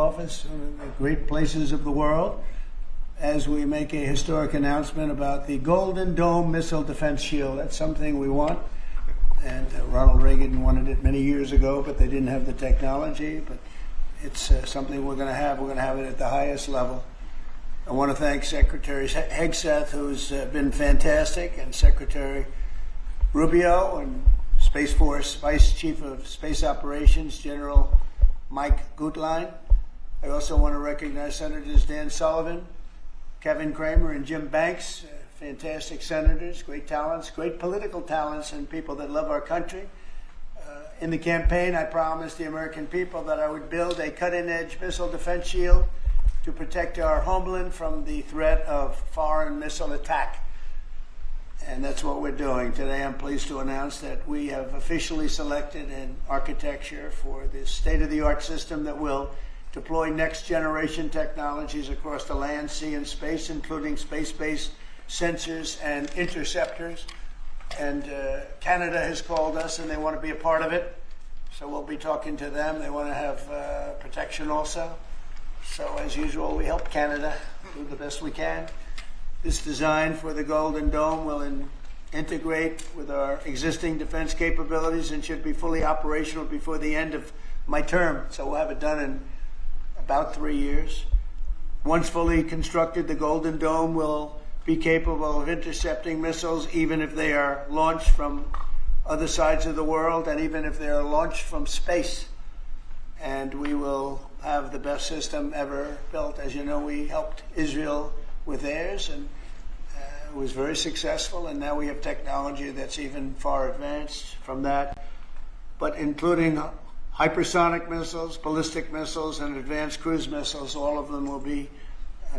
office, one of the great places of the world, as we make a historic announcement about the Golden Dome Missile Defense Shield. That's something we want. And Ronald Reagan wanted it many years ago, but they didn't have the technology. But it's something we're going to have. We're going to have it at the highest level. I want to thank Secretary Hegseth, who's been fantastic, and Secretary Rubio, and Space Force Vice Chief of Space Operations, General Mike Gutlein. I also want to recognize Senators Dan Sullivan, Kevin Cramer, and Jim Banks, fantastic senators, great talents, great political talents, and people that love our country. In the campaign, I promised the American people that I would build a cutting-edge missile defense shield to protect our homeland from the threat of foreign missile attack. And that's what we're doing. Today, I'm pleased to announce that we have officially selected an architecture for this state-of-the-art system that will deploy next-generation technologies across the land, sea, and space, including space-based sensors and interceptors. And Canada has called us, and they want to be a part of it. So we'll be talking to them. They want to have protection also. So as usual, we help Canada do the best we can. This design for the Golden Dome will integrate with our existing defense capabilities and should be fully operational before the end of my term. So we'll have it done in about 3 years. Once fully constructed, the Golden Dome will be capable of intercepting missiles even if they are launched from other sides of the world and even if they are launched from space. And we will have the best system ever built. As you know, we helped Israel with theirs, and it was very successful, and now we have technology that's even far advanced from that, but including hypersonic missiles, ballistic missiles, and advanced cruise missiles. All of them will be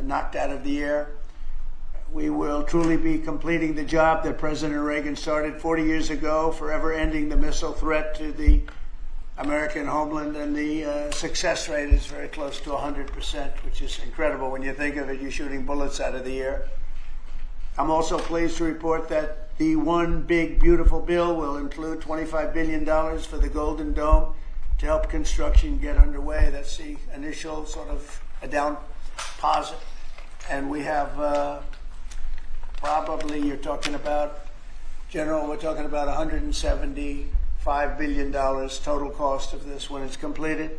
knocked out of the air. We will truly be completing the job that President Reagan started 40 years ago, forever ending the missile threat to the American homeland, and the success rate is very close to 100%, which is incredible when you think of it. You're shooting bullets out of the air. I'm also pleased to report that the One Big Beautiful Bill will include $25 billion for the Golden Dome to help construction get underway. That's the initial sort of a down deposit. And we have probably, you're talking about, General, we're talking about $175 billion total cost of this when it's completed.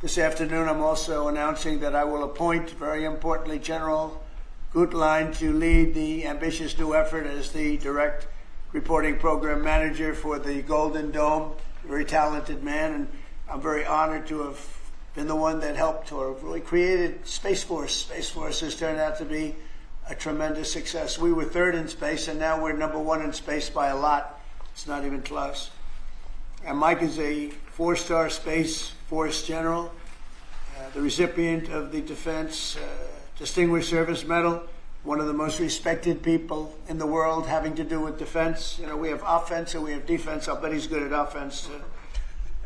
This afternoon, I'm also announcing that I will appoint, very importantly, General Gutlein to lead the ambitious new effort as the direct reporting program manager for the Golden Dome. Very talented man, and I'm very honored to have been the one that helped or really created Space Force. Space Force has turned out to be a tremendous success. We were third in space, and now we're number one in space by a lot. It's not even close. And Mike is a 4-star Space Force general, the recipient of the Defense Distinguished Service Medal, one of the most respected people in the world having to do with defense. You know, we have offense and we have defense. I'll bet he's good at offense.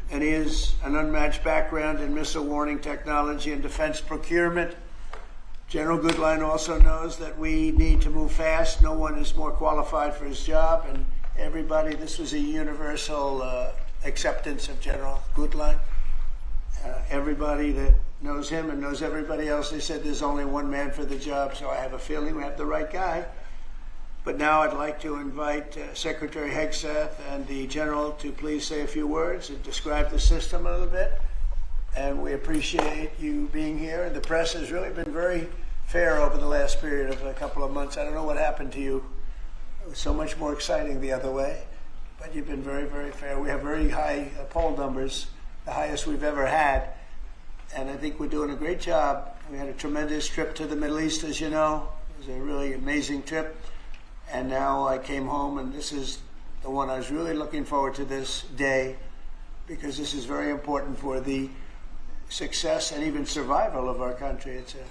And he has an unmatched background in missile warning technology and defense procurement. General Gutlein also knows that we need to move fast. No one is more qualified for his job, and everybody, this was a universal acceptance of General Gutlein. Everybody that knows him and knows everybody else, they said there's only one man for the job, so I have a feeling we have the right guy. But now I'd like to invite Secretary Hegseth and the General to please say a few words and describe the system a little bit. And we appreciate you being here. And the press has really been very fair over the last period of a couple of months. I don't know what happened to you. It was so much more exciting the other way. But you've been very, very fair. We have very high poll numbers, the highest we've ever had. And I think we're doing a great job. We had a tremendous trip to the Middle East, as you know. It was a really amazing trip. And now I came home, and this is the one I was really looking forward to this day, because this is very important for the success and even survival of our country. It's a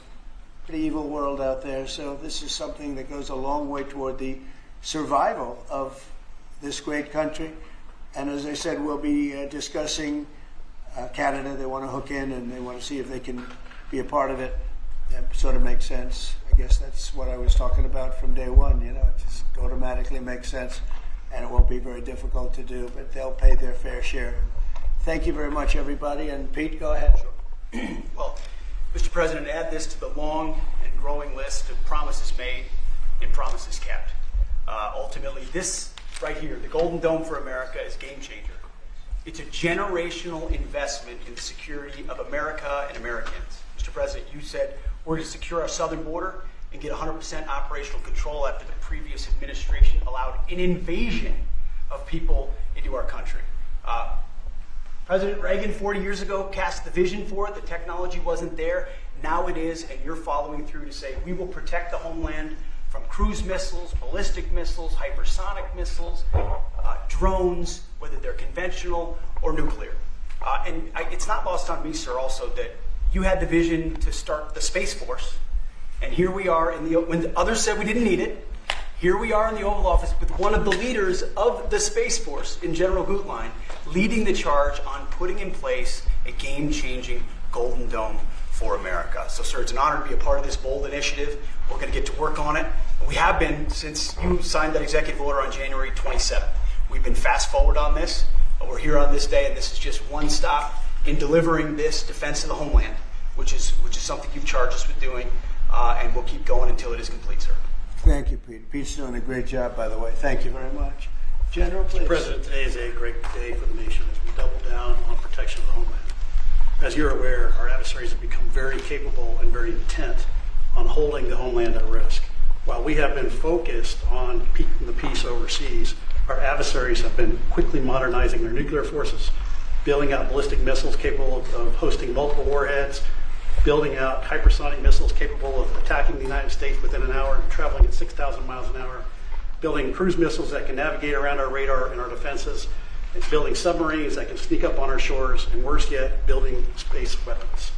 pretty evil world out there. So this is something that goes a long way toward the survival of this great country. And as I said, we'll be discussing Canada. They want to hook in, and they want to see if they can be a part of it. That sort of makes sense. I guess that's what I was talking about from day one. You know, it just automatically makes sense, and it won't be very difficult to do, but they'll pay their fair share. Thank you very much, everybody. And Pete, go ahead. Sure. Well, President, add this to the long and growing list of promises made and promises kept. Ultimately, this right here, the Golden Dome for America, is a game changer. It's a generational investment in the security of America and Americans. Mr. President, you said we're going to secure our southern border and get 100% operational control after the previous administration allowed an invasion of people into our country. President Reagan 40 years ago cast the vision for it. The technology wasn't there. Now it is, and you're following through to say we will protect the homeland from cruise missiles, ballistic missiles, hypersonic missiles, drones, whether they're conventional or nuclear. It's not lost on me, sir, also that you had the vision to start the Space Force, and here we are when others said we didn't need it. Here we are in the Oval Office with one of the leaders of the Space Force, in General Gutlein, leading the charge on putting in place a game-changing Golden Dome for America. So, sir, it's an honor to be a part of this bold initiative. We're going to get to work on it. We have been since you signed that executive order on January 27th. We've been fast forward on this. We're here on this day, and this is just one stop in delivering this defense of the homeland, which is something you've charged us with doing, and we'll keep going until it is complete, sir. Thank you, Pete. Pete's doing a great job, by the way. Thank you very much. General, please. Mr. President, today is a great day for the nation as we double down on protection of the homeland. As you're aware, our adversaries have become very capable and very intent on holding the homeland at risk. While we have been focused on keeping the peace overseas, our adversaries have been quickly modernizing their nuclear forces, building out ballistic missiles capable of hosting multiple warheads, building out hypersonic missiles capable of attacking the United States within an hour and traveling at 6,000 miles an hour, building cruise missiles that can navigate around our radar and our defenses, and building submarines that can sneak up on our shores, and worse yet, building space weapons.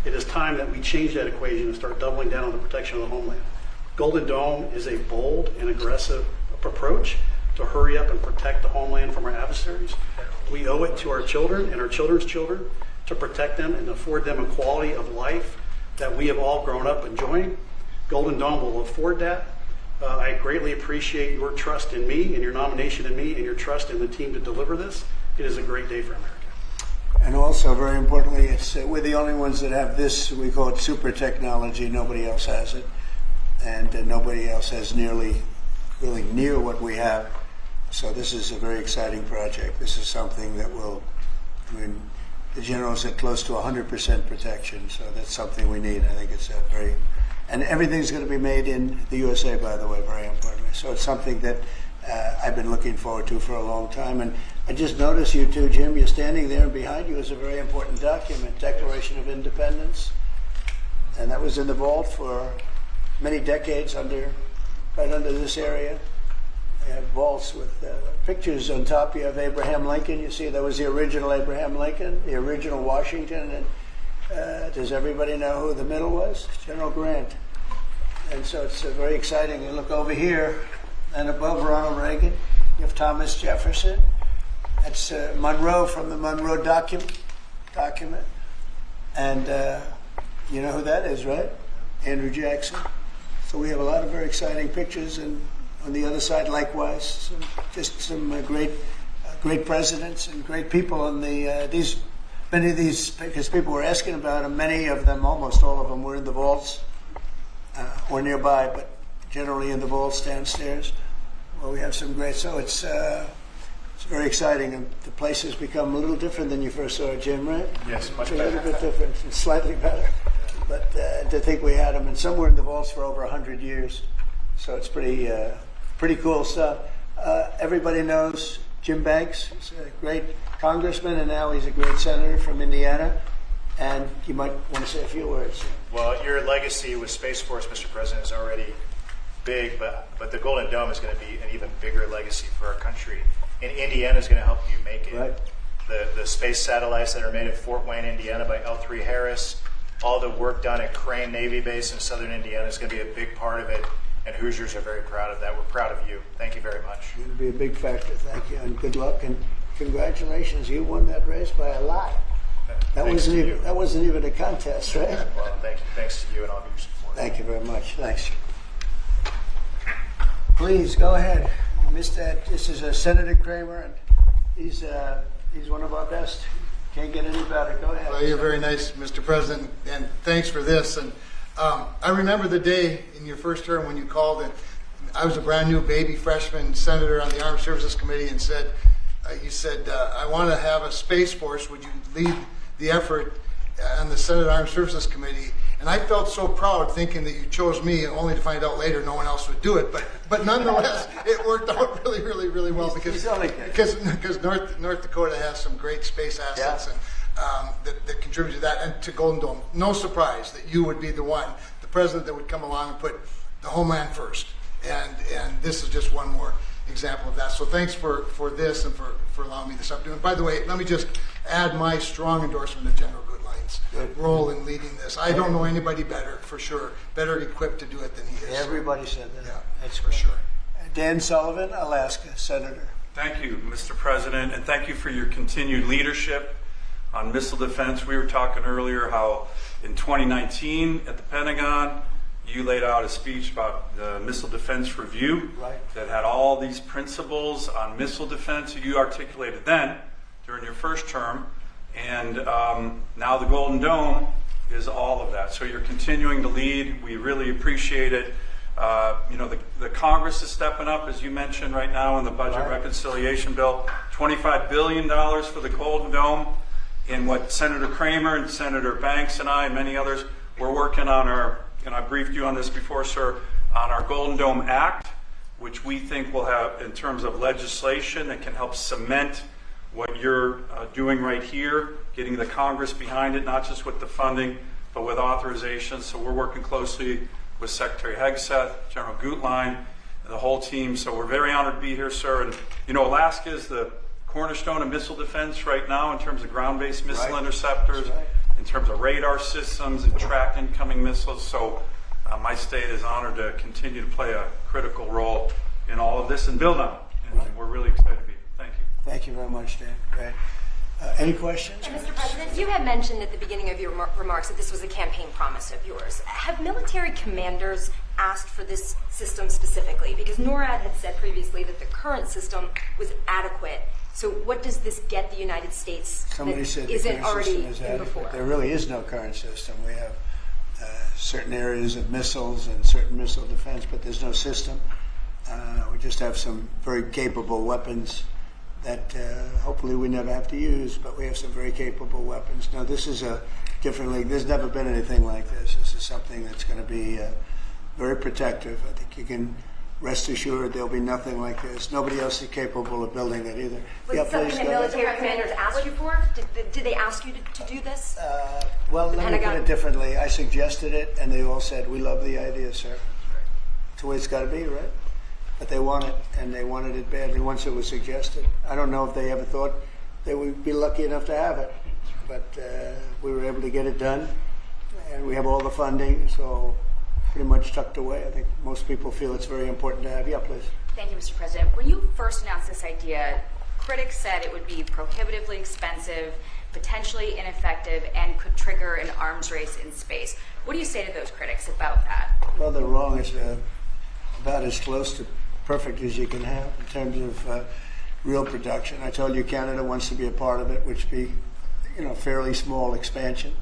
It is time that we change that equation and start doubling down on the protection of the homeland. Golden Dome is a bold and aggressive approach to hurry up and protect the homeland from our adversaries. We owe it to our children and our children's children to protect them and afford them a quality of life that we have all grown up enjoying. Golden Dome will afford that. I greatly appreciate your trust in me and your nomination in me and your trust in the team to deliver this. It is a great day for America. And also, very importantly, we're the only ones that have this, we call it super technology. Nobody else has it. And nobody else has really near what we have. So this is a very exciting project. This is something that will, the general said close to 100% protection. So that's something we need. I think it's and everything's going to be made in the USA, by the way, very importantly. So it's something that I've been looking forward to for a long time. And I just noticed you too, Jim, you're standing there, and behind you is a very important document, Declaration of Independence. And that was in the vault for many decades right under this area. They have vaults with pictures on top. You have Abraham Lincoln. You see that was the original Abraham Lincoln, the original Washington. And does everybody know who the middle was? General Grant. And so it's very exciting. You look over here, and above Ronald Reagan, you have Thomas Jefferson. That's Monroe from the Monroe document. And you know who that is, right? Andrew Jackson. So we have a lot of very exciting pictures, and on the other side, likewise, some great presidents and great people. And many of these, because people were asking about them, many of them, almost all of them, were in the vaults or nearby, but generally in the vaults downstairs. Well, we have some great. So it's very exciting, and the place has become a little different than you first saw it, Jim, right? Yes, much better. A little bit different, and slightly better. But to think we had them, and some were in the vaults for over 100 years. So it's pretty cool stuff. Everybody knows Jim Banks. He's a great congressman, and now he's a great senator from Indiana. And you might want to say a few words. Well, your legacy with Space Force, Mr. President, is already big, but the Golden Dome is going to be an even bigger legacy for our country. And Indiana is going to help you make it. Right. The space satellites that are made at Fort Wayne, Indiana by L3 Harris, all the work done at Crane Navy Base in southern Indiana is going to be a big part of it. And Hoosiers are very proud of that. We're proud of you. Thank you very much. It'll be a big factor. Thank you, and good luck, and congratulations. You won that race by a lot. That wasn't even a contest, right? Well, thank you. Thanks to you and all of your support. Thank you very much. Thanks. Please go ahead. You missed that. This is Senator Kramer, and he's one of our best. Can't get any better. Go ahead. Well, you're very nice, Mr. President, and thanks for this. And I remember the day in your first term when you called, and I was a brand new baby freshman senator on the Armed Services Committee, and you said, I want to have a Space Force. Would you lead the effort on the Senate Armed Services Committee? And I felt so proud thinking that you chose me, only to find out later no one else would do it. But nonetheless, it worked out really, really, really well because North Dakota has some great space assets and that contribute to that and to Golden Dome. No surprise that you would be the one, the president that would come along and put the homeland first. And this is just one more example of that. So thanks for this and for allowing me this opportunity. By the way, let me just add my strong endorsement of General Goodline's role in leading this. I don't know anybody better, for sure, better equipped to do it than he is. Everybody said that. Yeah, That's for great. sure. Dan Sullivan, Alaska, Senator. Thank you, Mr. President, and thank you for your continued leadership on missile defense. We were talking earlier how in 2019 at the Pentagon, you laid out a speech about the Missile Defense Review that had all these principles on missile defense that you articulated then during your first term. And now the Golden Dome is all of that. So you're continuing to lead. We really appreciate it. The Congress is stepping up, as you mentioned right now in the budget reconciliation bill, $25 billion for the Golden Dome. And what Senator Kramer and Senator Banks and I and many others, we're working on and I briefed you on this before, sir, on our Golden Dome Act, which we think will have, in terms of legislation that can help cement what you're doing right here, getting the Congress behind it, not just with the funding, but with authorization. So we're working closely with Secretary Hegseth, General Gutlein, and the whole team. So we're very honored to be here, sir. And Alaska is the cornerstone of missile defense right now in terms of ground-based missile interceptors, in terms of radar systems and track incoming missiles. So my state is honored to continue to play a critical role in all of this and build on it. And we're really excited to be here. Thank you. Thank you very much, Dan. Great. Any questions? Mr. President, you had mentioned at the beginning of your remarks that this was a campaign promise of yours. Have military commanders asked for this system specifically? Because NORAD had said previously that the current system was adequate. So what does this get the United States Somebody that said the isn't current already system is in adequate. before? There really is no current system. We have certain areas of missiles and certain missile defense, but there's no system. We just have some very capable weapons that hopefully we never have to use, but we have some very capable weapons. Now, this is a different league. There's never been anything like this. This is something that's going to be very protective. I think you can rest assured there'll be nothing like this. Nobody else is capable of building it either. Was it something that military commanders asked you for? Did they ask you to do this? Well, The let me put Pentagon? it differently. I suggested it, and they all said, we love the idea, sir. It's the way it's got to be, right? But they want it, and they wanted it badly once it was suggested. I don't know if they ever thought they would be lucky enough to have it, but we were able to get it done, and we have all the funding, so pretty much tucked away. I think most people feel it's very important to have. Yeah, please. Thank you, Mr. President. When you first announced this idea, critics said it would be prohibitively expensive, potentially ineffective, and could trigger an arms race in space. What do you say to those critics about that? Well, they're wrong. It's about as close to perfect as you can have in terms of real production. I told you Canada wants to be a part of it, which be, fairly small expansion,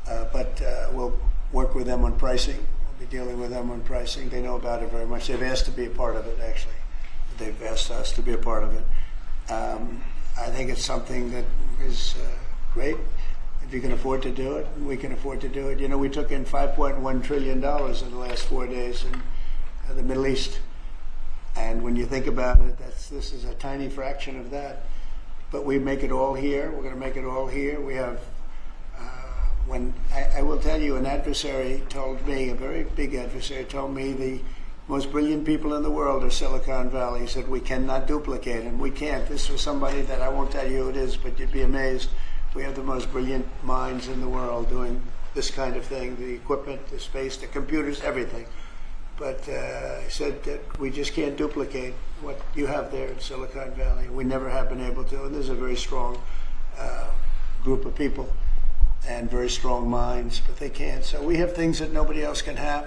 but we'll work with them on pricing. We'll be dealing with them on pricing. They know about it very much. They've asked to be a part of it, actually. They've asked us to be a part of it. I think it's something that is great. If you can afford to do it, we can afford to do it. We took in $5.1 trillion in the last 4 days in the Middle East. And when you think about it, this is a tiny fraction of that. But we make it all here. We're going to make it all here. We have, I will tell you, an adversary told me, a very big adversary told me the most brilliant people in the world are Silicon Valley. He said, we cannot duplicate them. We can't. This was somebody that I won't tell you who it is, but you'd be amazed. We have the most brilliant minds in the world doing this kind of thing, the equipment, the space, the computers, everything. But I said that we just can't duplicate what you have there in Silicon Valley. We never have been able to. And there's a very strong group of people and very strong minds, but they can't. So we have things that nobody else can have.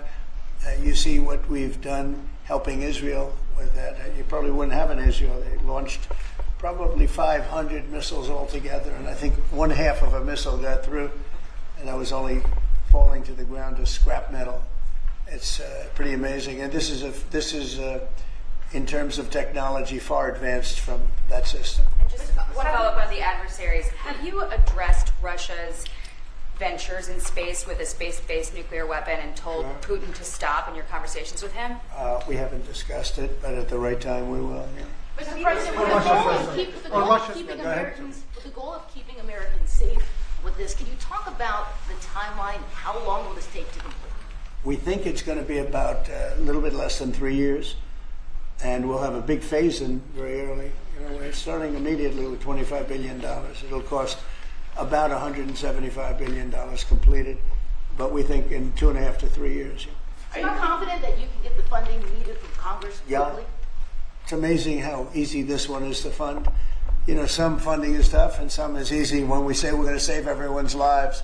You see what we've done helping Israel with that. You probably wouldn't have an Israel. They launched probably 500 missiles altogether, and I think one half of a missile got through, and that was only falling to the ground as scrap metal. It's pretty amazing, and this is in terms of technology far advanced from that system. And just one follow-up on the adversaries. Have you addressed Russia's ventures in space with a space-based nuclear weapon and told Putin to stop in your conversations with him? We haven't discussed it, but at the right time we will. Yeah. Mr. President, with the goal of keeping Americans, with the goal of keeping Americans safe with this, can you talk about the timeline? How long will this take to complete? We think it's going to be about a little bit less than 3 years, and we'll have a big phase-in very early. You know, we're starting immediately with $25 billion. It'll cost about $175 billion completed, but we think in 2.5 to 3 years. Are you confident that you can get the funding needed from Congress Yeah. quickly? It's amazing how easy this one is to fund. You know, some funding is tough and some is easy. When we say we're going to save everyone's lives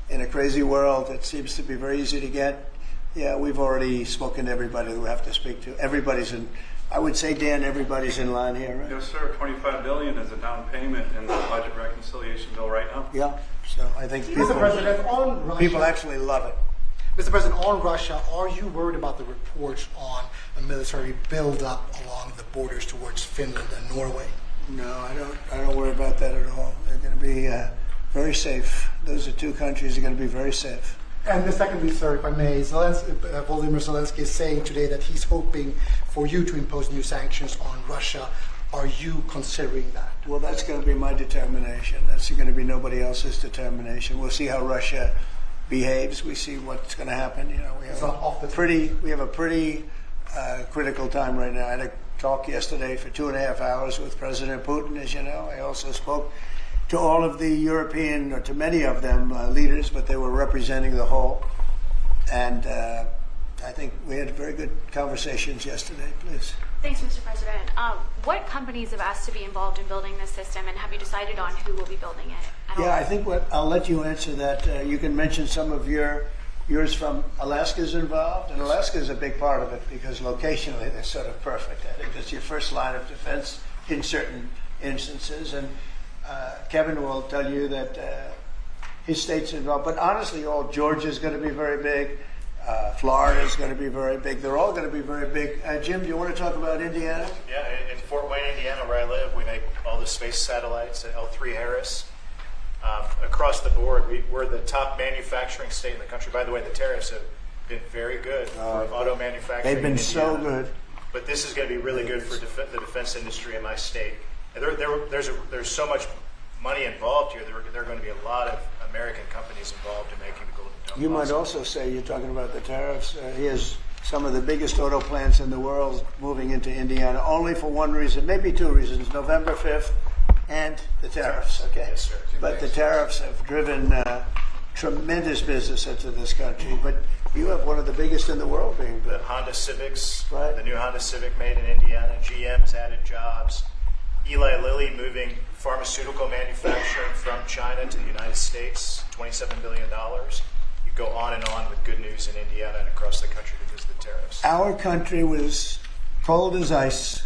in a crazy world, it seems to be very easy to get. Yeah, we've already spoken to everybody that we have to speak to. Everybody's in, I would say, Dan, everybody's in line here, right? Yes, sir. $25 billion is a down payment in the budget reconciliation bill right now. Yeah, so I think Mr. President, on Russia, people actually love it. Mr. President, on Russia, are you worried about the reports on a military buildup along the borders towards Finland and Norway? No, I don't worry about that at all. They're going to be very safe. Those are two countries that are going to be very safe. And the secondly, sir, if I may, Volodymyr Zelensky is saying today that he's hoping for you to impose new sanctions on Russia. Are you considering that? Well, that's going to be my determination. That's going to be nobody else's determination. We'll see how Russia behaves. We see what's going to happen. You know, we have a pretty critical time right now. I had a talk yesterday for 2.5 hours with President Putin, as you know. I also spoke to all of the European, or to many of them, leaders, but they were representing the whole. And I think we had very good conversations yesterday. Please. Thanks, Mr. President. What companies have asked to be involved in building this system, and have you decided on who will be building it at all? Yeah, I think I'll let you answer that. You can mention some of yours from Alaska's involved, and Alaska is a big part of it because locationally they're sort of perfect. I think that's your first line of defense in certain instances, and Kevin will tell you that his state's involved. But honestly, Georgia's going to be very big. Florida's going to be very big. They're all going to be very big. Jim, do you want to talk about Indiana? Yeah, in Fort Wayne, Indiana, where I live, we make all the space satellites at L3 Harris. Across the board, we're the top manufacturing state in the country. By the way, the tariffs have been very good for auto manufacturing. They've been in so Indiana. good. But this is going to be really good for the defense industry in my state. And there's so much money involved here. There are going to be a lot of American companies involved in making the Golden Dome You might possible. also say, you're talking about the tariffs, he has some of the biggest auto plants in the world moving into Indiana, only for one reason, maybe two reasons, November 5th and the tariffs, okay? Yes, sir. But the tariffs have driven tremendous business into this country, but you have one of the biggest in the world being The built. Honda Civics, Right. the new Honda Civic made in Indiana. GM's added jobs. Eli Lilly moving pharmaceutical manufacturing from China to the United States, $27 billion. You go on and on with good news in Indiana and across the country because of the tariffs. Our country was cold as ice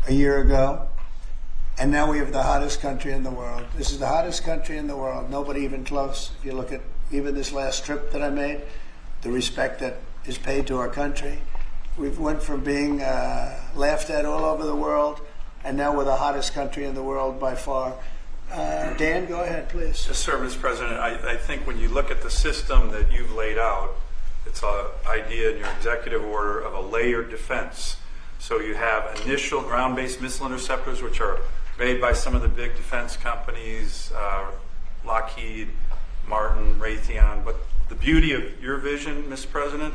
a year ago, and now we have the hottest country in the world. This is the hottest country in the world, nobody even close. If you look at even this last trip that I made, the respect that is paid to our country. We've went from being laughed at all over the world, and now we're the hottest country in the world by far. Dan, go ahead, please. Yes, sir, Mr. President. I think when you look at the system that you've laid out, it's an idea in your executive order of a layered defense. So you have initial ground-based missile interceptors, which are made by some of the big defense companies, Lockheed, Martin, Raytheon. But the beauty of your vision, Mr. President,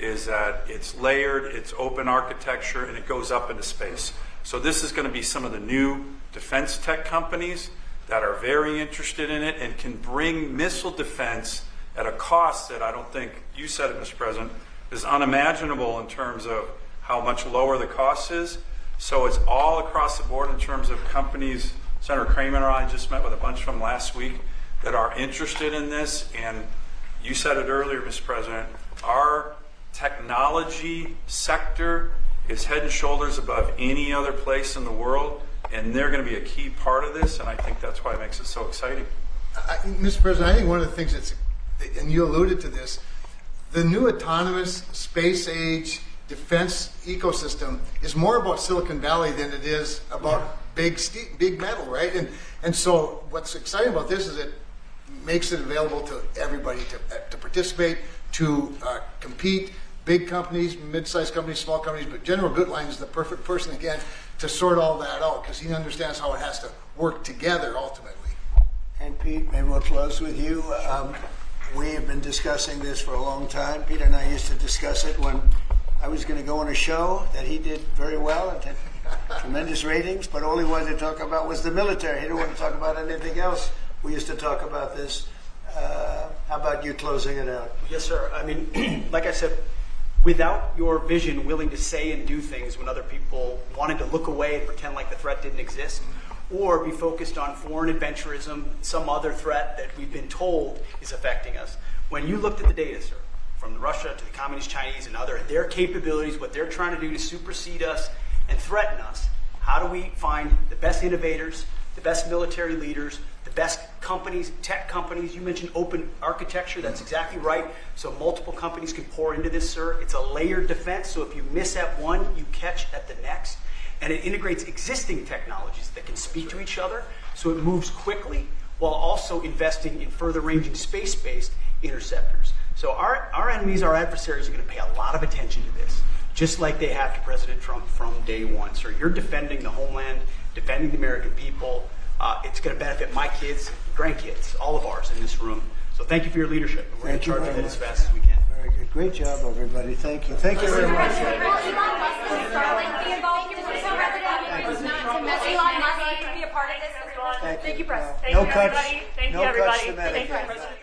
is that it's layered, it's open architecture, and it goes up into space. So this is going to be some of the new defense tech companies that are very interested in it and can bring missile defense at a cost that I don't think, you said it, Mr. President, is unimaginable in terms of how much lower the cost is. So it's all across the board in terms of companies. Senator Kramer and I just met with a bunch from last week that are interested in this. And you said it earlier, Mr. President, our technology sector is head and shoulders above any other place in the world. and they're going to be a key part of this, and I think that's why it makes it so exciting. Mr. President, I think one of the things that's, and you alluded to this, the new autonomous space age defense ecosystem is more about Silicon Valley than it is about big metal, right? And so what's exciting about this is it makes it available to everybody to participate, to compete. Big companies, mid-sized companies, small companies, but General Gutlein is the perfect person, again, to sort all that out because he understands how it has to work together ultimately. And Pete, maybe we'll close with you. We have been discussing this for a long time. Peter and I used to discuss it when I was going to go on a show that he did very well and had tremendous ratings, but all he wanted to talk about was the military. He didn't want to talk about anything else. We used to talk about this. How about you closing it out? Yes, sir. I mean, like I said, without your vision, willing to say and do things when other people wanted to look away and pretend like the threat didn't exist, or be focused on foreign adventurism, some other threat that we've been told is affecting us. When you looked at the data, sir, from Russia to the Communist Chinese and their capabilities, what they're trying to do to supersede us and threaten us, how do we find the best innovators, the best military leaders, the best companies, tech companies? You mentioned open architecture. That's exactly right. So multiple companies can pour into this, sir. It's a layered defense. So if you miss at one, you catch at the next. And it integrates existing technologies that can speak to each other. So it moves quickly while also investing in further ranging space-based interceptors. So our enemies, our adversaries are going to pay a lot of attention to this, just like they have to President Trump from day one. Sir, you're defending the homeland, defending the American people. It's going to benefit my kids, grandkids, all of ours in this room. So thank you for your leadership. We're going to charge it as fast as we can. Very good. Great job, everybody. Thank you. Thank you very much. Elon Musk be involved in this, Elon Musk be a part of this as well. Thank you. Thank you, President. No Thank you, cuts. everybody. Thank No you, cuts everybody. to Medicare. Thank you, President.